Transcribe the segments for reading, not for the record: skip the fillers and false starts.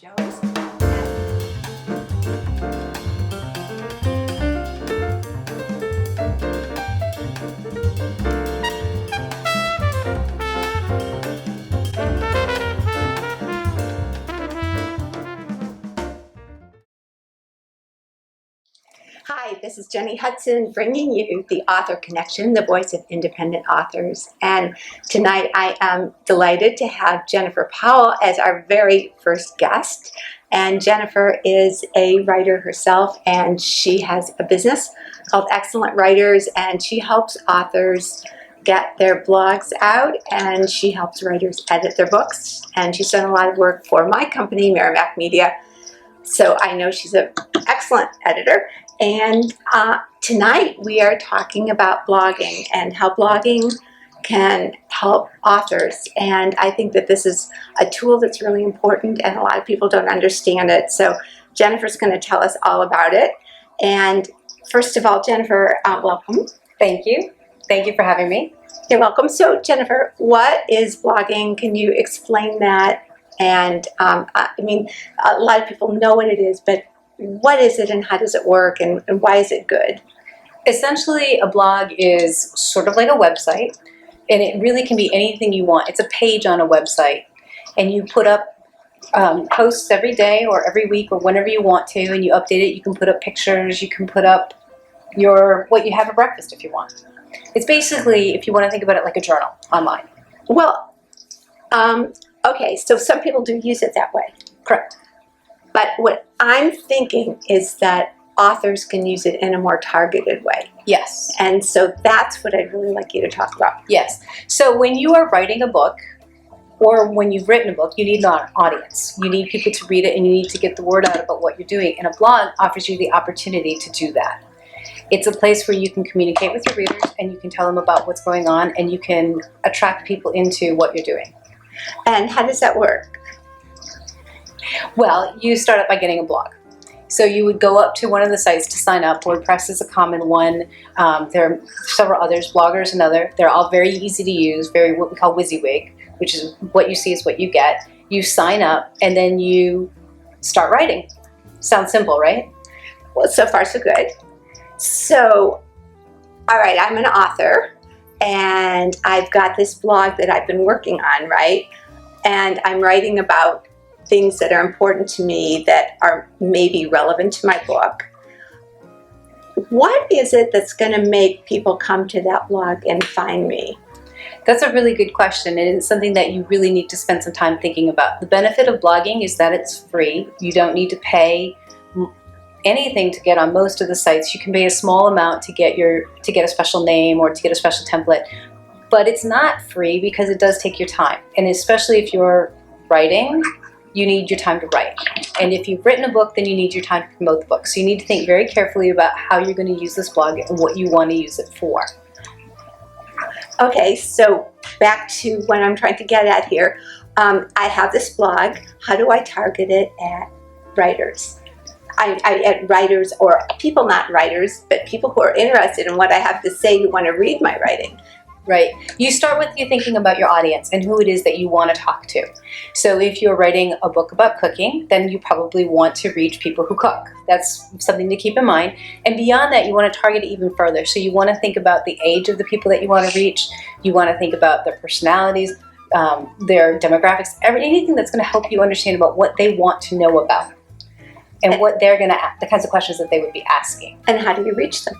shows. Hi, this is Jenny Hudson bringing you the Author Connection, the voice of independent authors. And tonight I am delighted to have Jennifer Powell as our very first guest. And Jennifer is a writer herself, and she has a business called Excellent Writers, and she helps authors get their blogs out, and she helps writers edit their books. And she's done a lot of work for my company, Merrimack Media. So I know she's an excellent editor. And tonight we are talking about blogging and how blogging can help authors. And I think that this is a tool that's really important, and a lot of people don't understand it. So Jennifer's going to tell us all about it. And first of all, Jennifer, welcome. Thank you. Thank you for having me. You're welcome. So Jennifer, what is blogging? Can you explain that? And I mean, a lot of people know what it is, but what is it and how does it work and why is it good? Essentially, a blog is sort of like a website, and it really can be anything you want. It's a page on a website, and you put up posts every day or every week or whenever you want to, and you update it. You can put up pictures. You can put up what you have for breakfast if you want. It's basically, if you want to think about it, like a journal online. Well, okay, so some people do use it that way. Correct. But what I'm thinking is that authors can use it in a more targeted way. Yes. And so that's what I'd really like you to talk about. Yes. So when you are writing a book, or when you've written a book, you need an audience. You need people to read it, and you need to get the word out about what you're doing. And a blog offers you the opportunity to do that. It's a place where you can communicate with your readers, and you can tell them about what's going on, and you can attract people into what you're doing. And how does that work? Well, you start out by getting a blog. So you would go up to one of the sites to sign up. WordPress is a common one. There are several others. Blogger is another. They're all very easy to use, what we call WYSIWYG, which is what you see is what you get. You sign up, and then you start writing. Sounds simple, right? Well, so far so good. So, all right, I'm an author, and I've got this blog that I've been working on, right? And I'm writing about things that are important to me that are maybe relevant to my book. What is it that's going to make people come to that blog and find me? That's a really good question, and it's something that you really need to spend some time thinking about. The benefit of blogging is that it's free. You don't need to pay anything to get on most of the sites. You can pay a small amount to get a special name or to get a special template, but it's not free because it does take your time. And especially if you're writing, you need your time to write. And if you've written a book, then you need your time to promote the book. So you need to think very carefully about how you're going to use this blog and what you want to use it for. Okay, so back to what I'm trying to get at here. I have this blog. How do I target it at writers? At writers, or people not writers, but people who are interested in what I have to say, who want to read my writing. Right. You start with you thinking about your audience and who it is that you want to talk to. So if you're writing a book about cooking, then you probably want to reach people who cook. That's something to keep in mind. And beyond that, you want to target it even further. So you want to think about the age of the people that you want to reach. You want to think about their personalities, their demographics, anything that's going to help you understand about what they want to know about and what they're going to ask, the kinds of questions that they would be asking. And how do you reach them?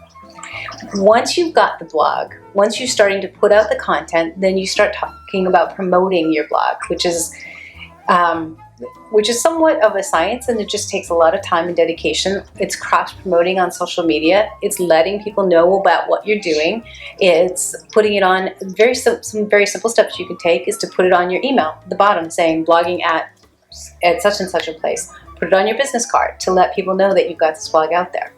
Once you've got the blog, once you're starting to put out the content, then you start talking about promoting your blog, which is somewhat of a science, and it just takes a lot of time and dedication. It's cross-promoting on social media. It's letting people know about what you're doing. It's putting it on some very simple steps you can take is to put it on your email at the bottom saying blogging at such and such a place. Put it on your business card to let people know that you've got this blog out there.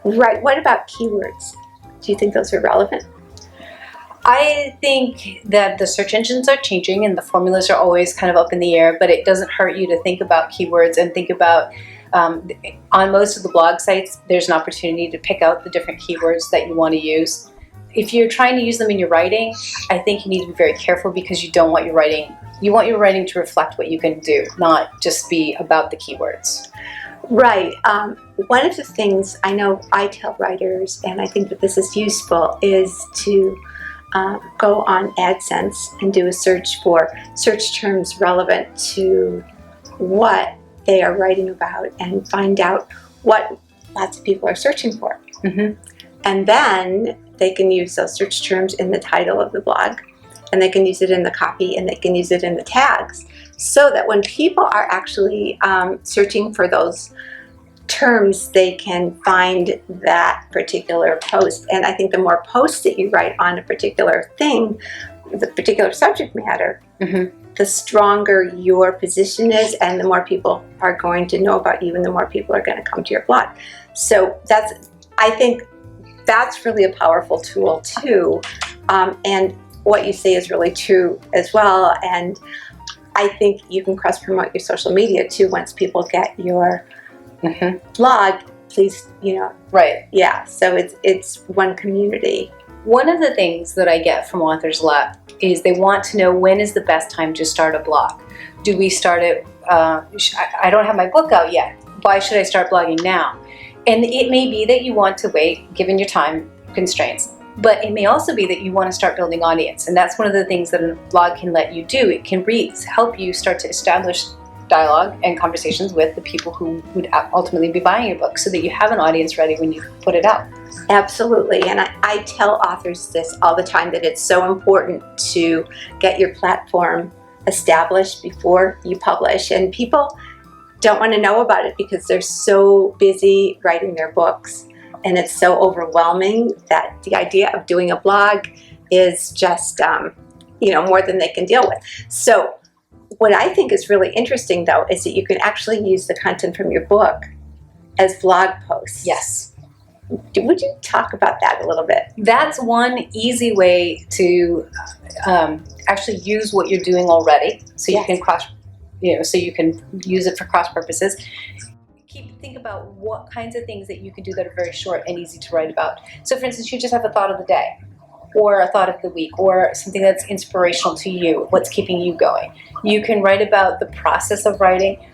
Right. What about keywords? Do you think those are relevant? I think that the search engines are changing and the formulas are always kind of up in the air, but it doesn't hurt you to think about keywords and think about, on most of the blog sites, there's an opportunity to pick out the different keywords that you want to use. if you're trying to use them in your writing, I think you need to be very careful because you don't want your writing, you want your writing to reflect what you can do, not just be about the keywords. Right. One of the things I know I tell writers, and I think that this is useful, is to go on AdSense and do a search for search terms relevant to what they are writing about and find out what lots of people are searching for. Mm-hmm. And then they can use those search terms in the title of the blog, and they can use it in the copy, and they can use it in the tags, so that when people are actually searching for those terms, they can find that particular post. And I think the more posts that you write on a particular thing, the particular subject matter, Mm-hmm. the stronger your position is, and the more people are going to know about you, and the more people are going to come to your blog. So I think that's really a powerful tool too. And what you say is really true as well. And I think you can cross promote your social media too once people get your Mm-hmm. blog. Please, Right. yeah. So it's one community. One of the things that I get from authors a lot is they want to know, when is the best time to start a blog? Do we start it, I don't have my book out yet. Why should I start blogging now? And it may be that you want to wait, given your time constraints. But it may also be that you want to start building audience. And that's one of the things that a blog can let you do. It can help you start to establish dialogue and conversations with the people who would ultimately be buying your book, so that you have an audience ready when you put it out. Absolutely. And I tell authors this all the time, that it's so important to get your platform established before you publish. And people don't want to know about it because they're so busy writing their books, and it's so overwhelming that the idea of doing a blog is just more than they can deal with. So what I think is really interesting, though, is that you can actually use the content from your book as blog posts. Yes. Would you talk about that a little bit? That's one easy way to actually use what you're doing already, so you can so you can use it for cross purposes. Think about what kinds of things that you can do that are very short and easy to write about. So, for instance, you just have a thought of the day, or a thought of the week, or something that's inspirational to you, what's keeping you going. You can write about the process of writing.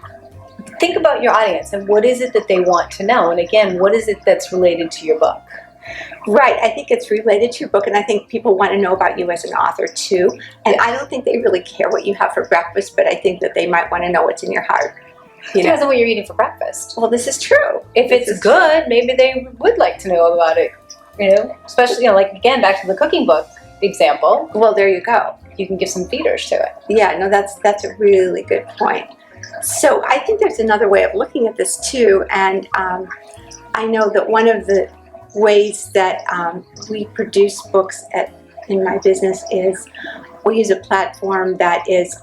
Think about your audience and what is it that they want to know, and again, what is it that's related to your book? Right, I think it's related to your book, and I think people want to know about you as an author too. And I don't think they really care what you have for breakfast, but I think that they might want to know what's in your heart. Depends on what you're eating for breakfast. Well, this is true. If it's good, maybe they would like to know about it. Especially, like, again, back to the cooking book example. Well, there you go. You can give some feeders to it. Yeah, no, that's a really good point. So I think there's another way of looking at this too, and I know that one of the ways that we produce books in my business is we use a platform that is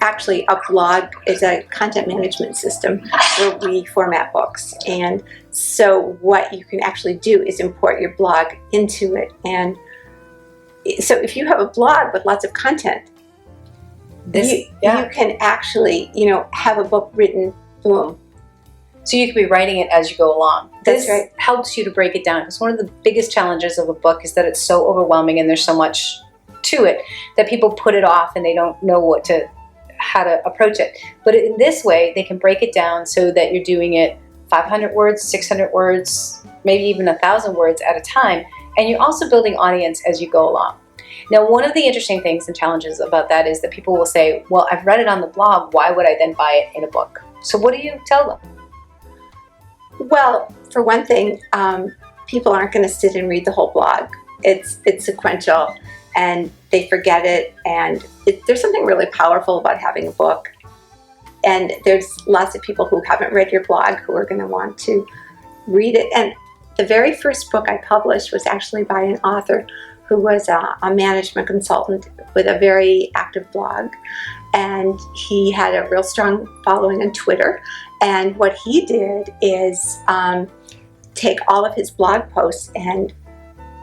actually a blog, is a content management system where we format books. And so what you can actually do is import your blog into it. And so if you have a blog with lots of content, you can actually, have a book written, boom. So you could be writing it as you go along. That's right. This helps you to break it down, because one of the biggest challenges of a book is that it's so overwhelming and there's so much to it that people put it off and they don't know how to approach it. But in this way, they can break it down so that you're doing it 500 words, 600 words, maybe even 1,000 words at a time. And you're also building audience as you go along. Now, one of the interesting things and challenges about that is that people will say, well, I've read it on the blog, why would I then buy it in a book? So what do you tell them? Well, for one thing, people aren't going to sit and read the whole blog. It's sequential, and they forget it, and there's something really powerful about having a book. And there's lots of people who haven't read your blog who are going to want to read it. And the very first book I published was actually by an author who was a management consultant with a very active blog. And he had a real strong following on Twitter. And what he did is take all of his blog posts and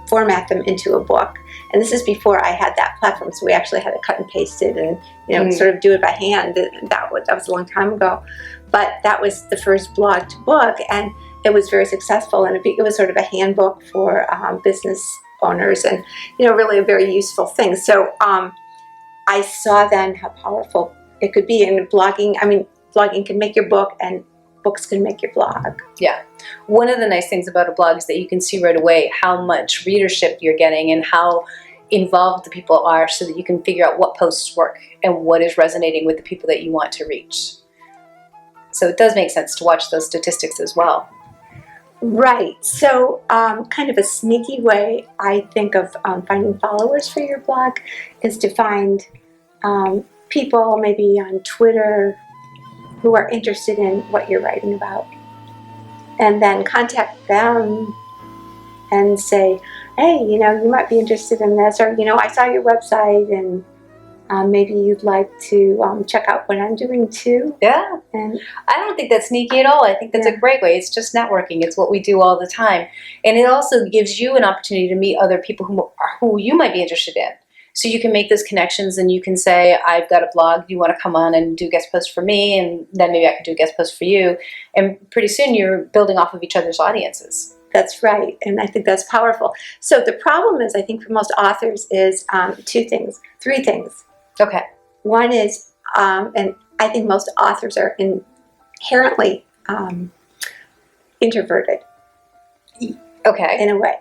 format them into a book. And this is before I had that platform, so we actually had to cut and paste it and sort of do it by hand. That was a long time ago. But that was the first blog to book, and it was very successful. And it was sort of a handbook for business owners, and really a very useful thing. So I saw then how powerful it could be in blogging. I mean, blogging can make your book, and books can make your blog. Yeah. One of the nice things about a blog is that you can see right away how much readership you're getting and how involved the people are, so that you can figure out what posts work and what is resonating with the people that you want to reach. So it does make sense to watch those statistics as well. Right. So kind of a sneaky way I think of finding followers for your blog is to find people maybe on Twitter who are interested in what you're writing about, and then contact them and say, hey, you might be interested in this, or I saw your website, and maybe you'd like to check out what I'm doing too. Yeah. And I don't think that's sneaky at all. I think that's a great way. It's just networking. It's what we do all the time. And it also gives you an opportunity to meet other people who you might be interested in. So you can make those connections, and you can say, I've got a blog. Do you want to come on and do guest posts for me? And then maybe I can do a guest post for you. And pretty soon you're building off of each other's audiences. That's right. And I think that's powerful. So the problem is, I think for most authors, is three things. Okay. One is, and I think most authors are inherently introverted. Okay. In a way.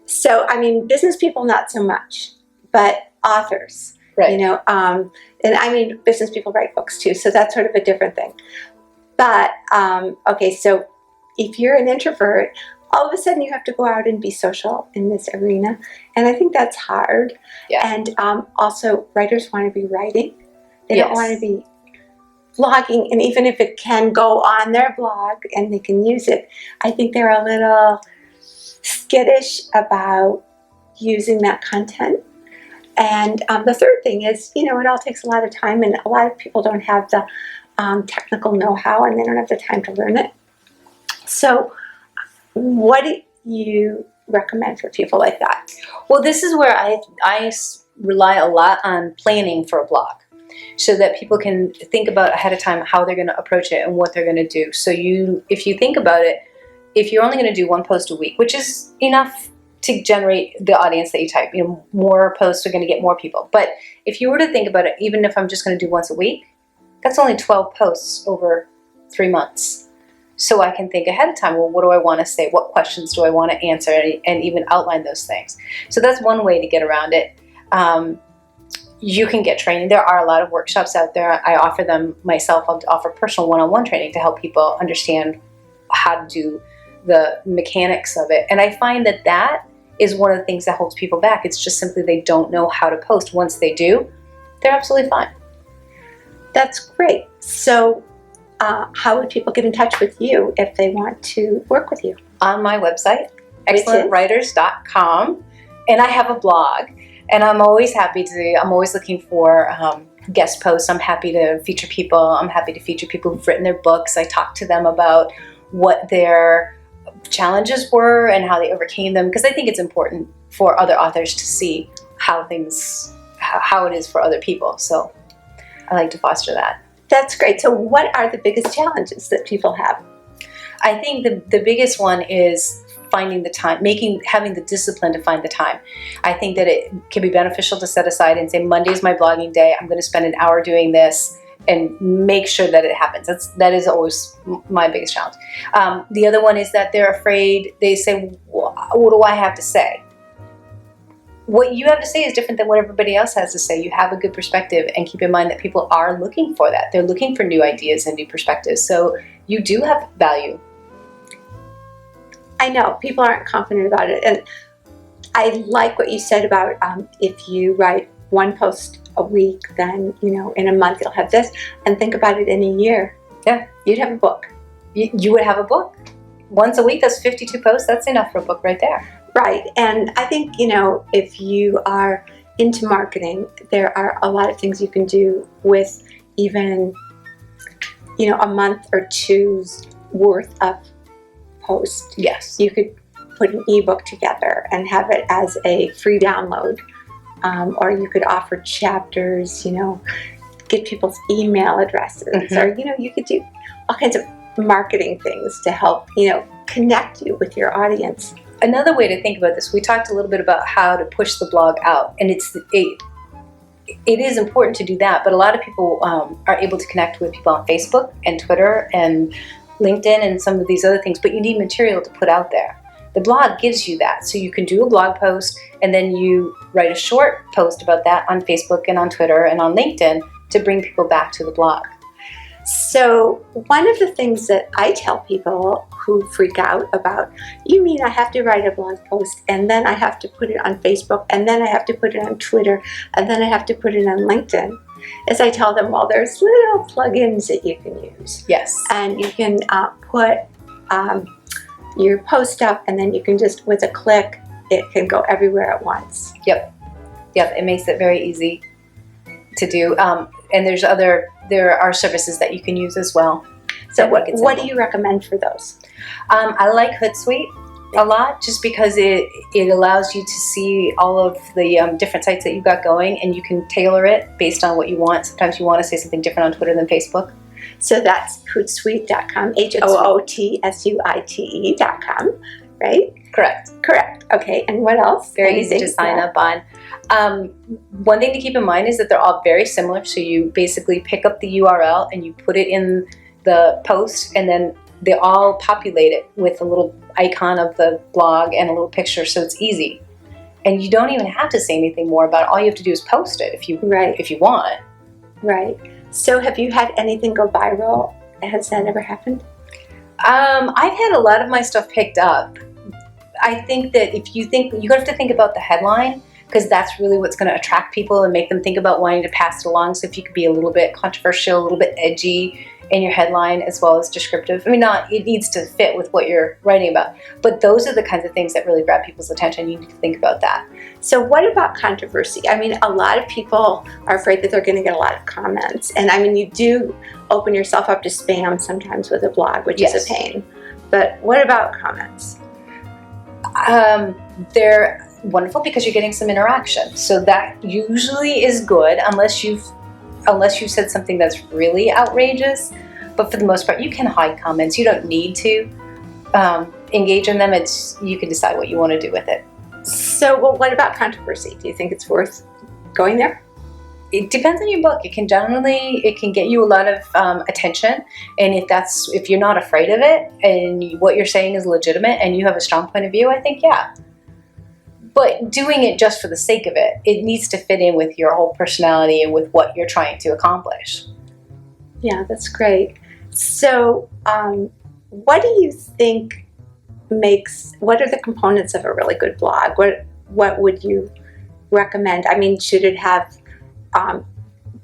So, I mean, business people, not so much, but authors, right. and I mean, business people write books too, so that's sort of a different thing. But, okay, so if you're an introvert, all of a sudden you have to go out and be social in this arena, and I think that's hard. Yeah. And also, writers want to be writing. They Yes. don't want to be blogging, and even if it can go on their blog and they can use it, I think they're a little skittish about using that content. And the third thing is, it all takes a lot of time, and a lot of people don't have the technical know-how, and they don't have the time to learn it. So what do you recommend for people like that? Well, this is where I rely a lot on planning for a blog, so that people can think about ahead of time how they're going to approach it and what they're going to do. So if you think about it, if you're only going to do one post a week, which is enough to generate the audience that you type, more posts are going to get more people. But if you were to think about it, even if I'm just going to do once a week, that's only 12 posts over 3 months. So I can think ahead of time, well, what do I want to say? What questions do I want to answer? And even outline those things. So that's one way to get around it. You can get training. There are a lot of workshops out there. I offer them myself. I'll offer personal one-on-one training to help people understand how to do the mechanics of it. And I find that is one of the things that holds people back. It's just simply they don't know how to post. Once they do, they're absolutely fine. That's great. So how would people get in touch with you if they want to work with you? On my website, excellentwriters.com, and I have a blog, and I'm always looking for guest posts. I'm happy to feature people. I'm happy to feature people who've written their books. I talk to them about what their challenges were and how they overcame them, because I think it's important for other authors to see how it is for other people. So I like to foster that. That's great. So what are the biggest challenges that people have? I think the biggest one is finding the time, having the discipline to find the time. I think that it can be beneficial to set aside and say, Monday is my blogging day. I'm going to spend an hour doing this, and make sure that it happens. That is always my biggest challenge. The other one is that they're afraid. They say, what do I have to say? What you have to say is different than what everybody else has to say. You have a good perspective, and keep in mind that people are looking for that. They're looking for new ideas and new perspectives. So you do have value. I know people aren't confident about it, and I like what you said about if you write one post a week, then in a month you'll have this, and think about it in a year. Yeah, you'd have a book. You would have a book. Once a week, that's 52 posts. That's enough for a book right there. Right, and I think if you are into marketing, there are a lot of things you can do with even a month or two's worth of posts. Yes, you could put an ebook together and have it as a free download. Or you could offer chapters, get people's email addresses, or, you could do all kinds of marketing things to help, connect you with your audience. Another way to think about this, we talked a little bit about how to push the blog out, and it is important to do that, but a lot of people are able to connect with people on Facebook and Twitter and LinkedIn and some of these other things, but you need material to put out there. The blog gives you that, so you can do a blog post and then you write a short post about that on Facebook and on Twitter and on LinkedIn to bring people back to the blog. So one of the things that I tell people who freak out about, you mean I have to write a blog post and then I have to put it on Facebook and then I have to put it on Twitter and then I have to put it on LinkedIn, is I tell them, well, there's little plugins that you can use. Yes. And you can put your post up and then you can just, with a click, it can go everywhere at once. Yep, it makes it very easy to do. And there are services that you can use as well. So what do you recommend for those? I like Hootsuite a lot, just because it allows you to see all of the different sites that you've got going, and you can tailor it based on what you want. Sometimes you want to say something different on Twitter than Facebook. So that's Hootsuite.com, HOOTSUITE.com, right? Correct. Okay, and what else? Very easy to sign up on. One thing to keep in mind is that they're all very similar. So you basically pick up the URL and you put it in the post, and then they all populate it with a little icon of the blog and a little picture, so it's easy. And you don't even have to say anything more about it. All you have to do is post it if you want. Right. So have you had anything go viral? Has that ever happened? I've had a lot of my stuff picked up. I think that if you have to think about the headline, because that's really what's going to attract people and make them think about wanting to pass it along. So if you could be a little bit controversial, a little bit edgy in your headline as well as descriptive. I mean, it needs to fit with what you're writing about. But those are the kinds of things that really grab people's attention. You need to think about that. So what about controversy? I mean, a lot of people are afraid that they're going to get a lot of comments. And I mean, you do open yourself up to spam sometimes with a blog, which is a pain. But what about comments? They're wonderful because you're getting some interaction. So that usually is good unless you've said something that's really outrageous. But for the most part, you can hide comments. You don't need to engage in them. You can decide what you want to do with it. So, well, what about controversy? Do you think it's worth going there? It depends on your book. It can get you a lot of attention, and if you're not afraid of it and what you're saying is legitimate and you have a strong point of view, I think But doing it just for the sake of it, it needs to fit in with your whole personality and with what you're trying to accomplish. Yeah, that's great. So, what do you think what are the components of a really good blog? What would you recommend? I mean, should it have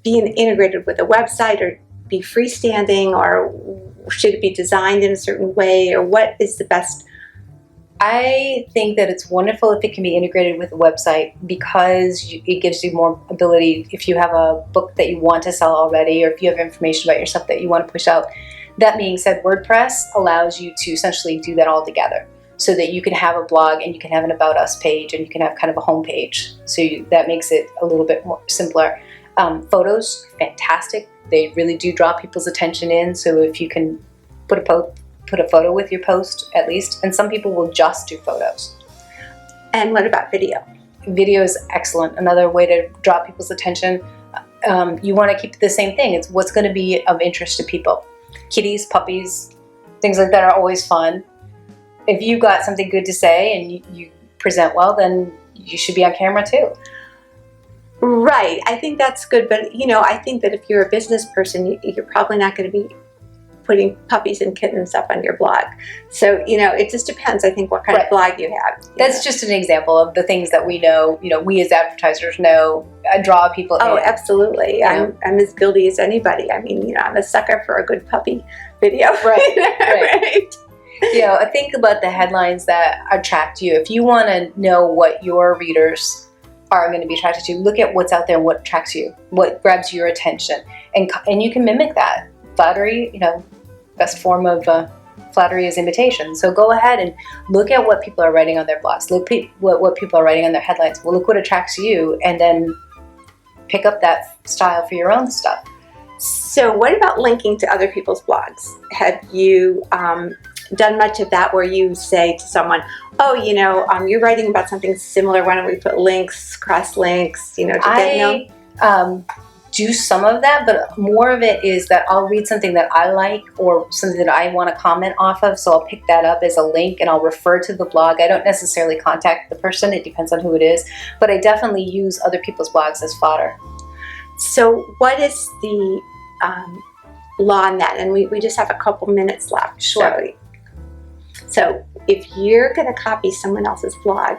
being integrated with a website, or be freestanding, or should it be designed in a certain way, or what is the best? I think that it's wonderful if it can be integrated with a website, because it gives you more ability if you have a book that you want to sell already, or if you have information about yourself that you want to push out. That being said, WordPress allows you to essentially do that all together, so that you can have a blog and you can have an About Us page and you can have kind of a home page. So that makes it a little bit more simpler. Photos, fantastic. They really do draw people's attention in. So if you can put a photo with your post at least, and some people will just do photos. And what about video? Video is excellent. Another way to draw people's attention. You want to keep the same thing. It's what's going to be of interest to people. Kitties, puppies, things like that are always fun. If you've got something good to say and you present well, then you should be on camera too. Right. I think that's good. But, I think that if you're a business person, you're probably not going to be putting puppies and kittens up on your blog. So, it just depends, I think, what kind of blog you have. That's just an example of the things that we know, we as advertisers know, draw people in. Oh, absolutely. I'm as guilty as anybody. I mean, I'm a sucker for a good puppy video. Right. Right. Think about the headlines that attract you. If you want to know what your readers are going to be attracted to, look at what's out there and what attracts you, what grabs your attention, and you can mimic that. Flattery, best form of flattery is imitation. So go ahead and look at what people are writing on their blogs. Look what people are writing on their headlines. Well, look what attracts you, and then pick up that style for your own stuff. So what about linking to other people's blogs? Have you done much of that where you say to someone, oh, you're writing about something similar, why don't we put links, cross links, to get known? I do some of that, but more of it is that I'll read something that I like or something that I want to comment off of, so I'll pick that up as a link and I'll refer to the blog. I don't necessarily contact the person, it depends on who it is, but I definitely use other people's blogs as fodder. So what is the law on that? And we just have a couple minutes left. Sure. So if you're going to copy someone else's blog,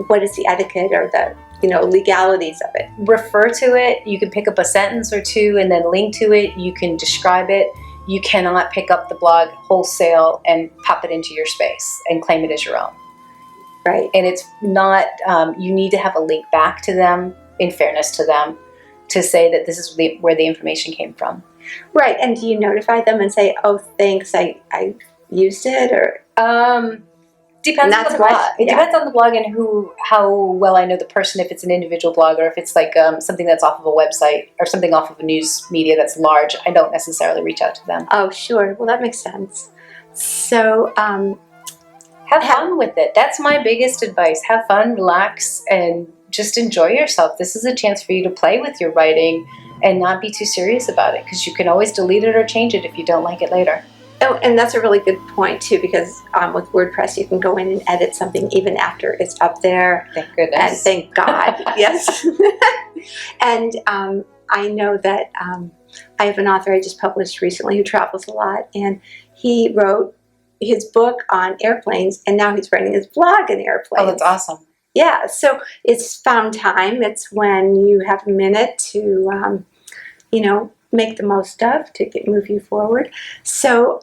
what is the etiquette or the legalities of it? Refer to it. You can pick up a sentence or two and then link to it. You can describe it. You cannot pick up the blog wholesale and pop it into your space and claim it as your own. Right. And it's not, you need to have a link back to them, in fairness to them, to say that this is where the information came from. Right. And do you notify them and say, oh, thanks, I used it? Or depends on the blog. It depends on the blog and how well I know the person, if it's an individual blog or if it's like something that's off of a website or something off of a news media that's large. I don't necessarily reach out to them. Oh, sure. Well, that makes sense. So have fun with it. That's my biggest advice. Have fun, relax, and just enjoy yourself. This is a chance for you to play with your writing and not be too serious about it, because you can always delete it or change it if you don't like it later. Oh, and that's a really good point too, because with WordPress you can go in and edit something even after it's up there. Thank goodness. And thank God, yes. And I know that I have an author I just published recently who travels a lot, and he wrote his book on airplanes, and now he's writing his blog on airplanes. Oh, that's awesome. Yeah, so it's found time. It's when you have a minute to, make the most of to move you forward. So,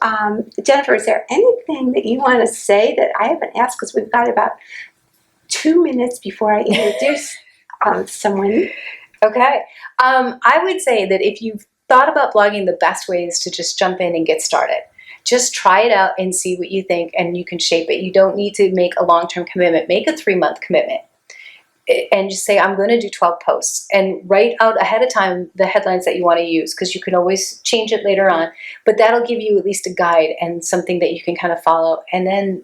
Jennifer, is there anything that you want to say that I haven't asked? Because we've got about 2 minutes before I introduce someone. Okay. I would say that if you've thought about blogging, the best way is to just jump in and get started. Just try it out and see what you think, and you can shape it. You don't need to make a long-term commitment. Make a 3-month commitment. And just say, I'm going to do 12 posts, and write out ahead of time the headlines that you want to use, because you can always change it later on. But that'll give you at least a guide and something that you can kind of follow, and then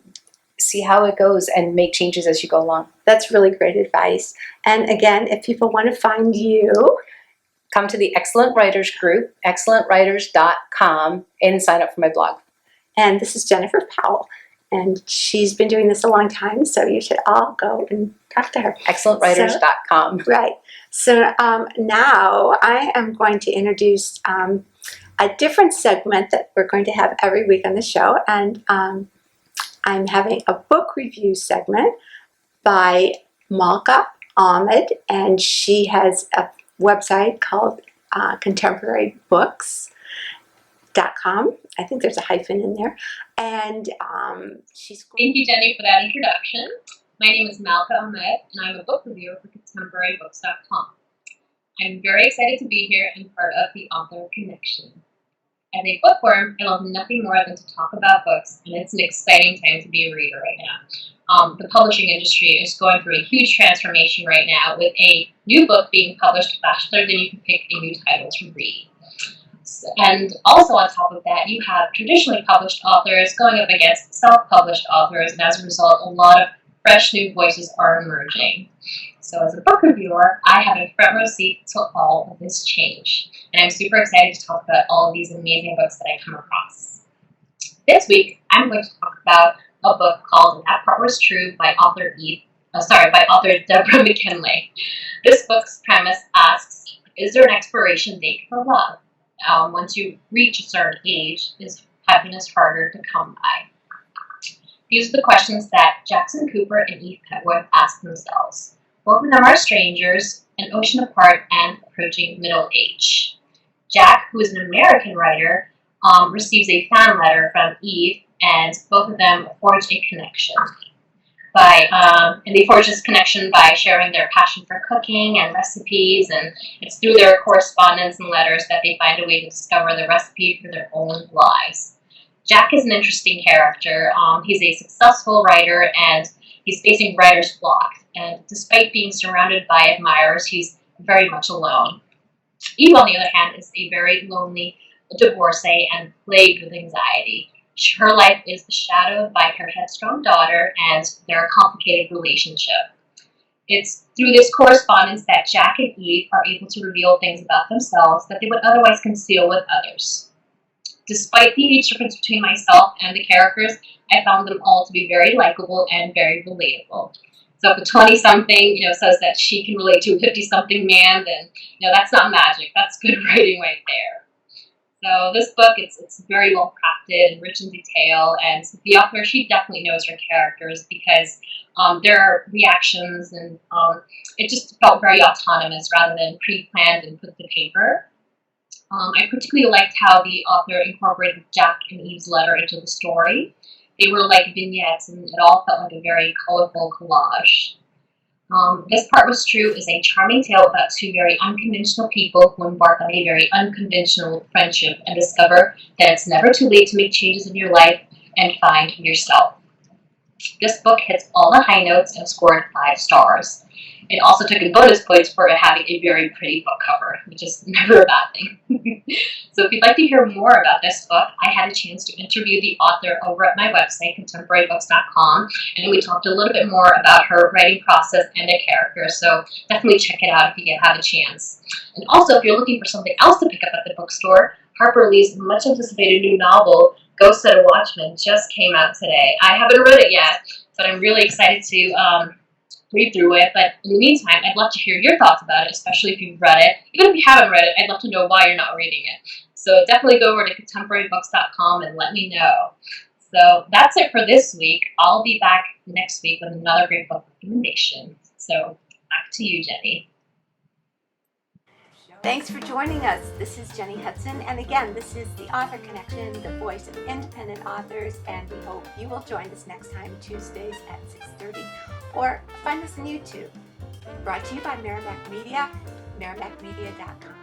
see how it goes and make changes as you go along. That's really great advice. And again, if people want to find you, come to the Excellent Writers group, excellentwriters.com, and sign up for my blog. And this is Jennifer Powell. And she's been doing this a long time, so you should all go and talk to her. Excellentwriters.com. Right. So now I am going to introduce a different segment that we're going to have every week on the show. And I'm having a book review segment by Malka Ahmed. And she has a website called contemporarybooks.com. I think there's a hyphen in there. And Thank you, Jenny, for that introduction. My name is Malka Ahmed, and I'm a book reviewer for contemporarybooks.com. I'm very excited to be here and part of the Author Connection. As a bookworm, I love nothing more than to talk about books, and it's an exciting time to be a reader right now. The publishing industry is going through a huge transformation right now, with a new book being published faster than you can pick a new title to read. And also on top of that, you have traditionally published authors going up against self-published authors, and as a result, a lot of fresh new voices are emerging. So as a book reviewer, I have a front row seat to all of this change. And I'm super excited to talk about all of these amazing books that I come across. This week, I'm going to talk about a book called That Part Was True by author Deborah McKinley. This book's premise asks, is there an expiration date for love? Once you reach a certain age, is happiness harder to come by? These are the questions that Jackson Cooper and Eve Petworth ask themselves. Both of them are strangers, an ocean apart, and approaching middle age. Jack, who is an American writer, receives a fan letter from Eve, and both of them forge a connection. And they forge this connection by sharing their passion for cooking and recipes, and it's through their correspondence and letters that they find a way to discover the recipe for their own lives. Jack is an interesting character. He's a successful writer, and he's facing writer's block. And despite being surrounded by admirers, he's very much alone. Eve, on the other hand, is a very lonely divorcee and plagued with anxiety. Her life is shadowed by her headstrong daughter and their complicated relationship. It's through this correspondence that Jack and Eve are able to reveal things about themselves that they would otherwise conceal with others. Despite the age difference between myself and the characters, I found them all to be very likable and very relatable. So if a 20-something, says that she can relate to a 50-something man, then, that's not magic. That's good writing right there. So this book, it's very well crafted and rich in detail, and the author, she definitely knows her characters because their reactions and it just felt very autonomous rather than pre-planned and put to paper. I particularly liked how the author incorporated Jack and Eve's letter into the story. They were like vignettes, and it all felt like a very colorful collage. This Part Was True is a charming tale about two very unconventional people who embark on a very unconventional friendship and discover that it's never too late to make changes in your life and find yourself. This book hits all the high notes and scored 5 stars. It also took in bonus points for it having a very pretty book cover, which is never a bad thing. So if you'd like to hear more about this book, I had a chance to interview the author over at my website, contemporarybooks.com, and we talked a little bit more about her writing process and the characters, so definitely check it out if you have a chance. And also, if you're looking for something else to pick up at the bookstore, Harper Lee's much anticipated new novel, Ghost Set of Watchmen, just came out today. I haven't read it yet, but I'm really excited to read through it. But in the meantime, I'd love to hear your thoughts about it, especially if you've read it. Even if you haven't read it, I'd love to know why you're not reading it. So definitely go over to contemporarybooks.com and let me know. So that's it for this week. I'll be back next week with another great book recommendation. So back to you, Jenny. Thanks for joining us. This is Jenny Hudson, and again, this is the Author Connection, the voice of independent authors, and we hope you will join us next time, Tuesdays at 6:30, or find us on YouTube. Brought to you by Merrimack Media, merrimackmedia.com.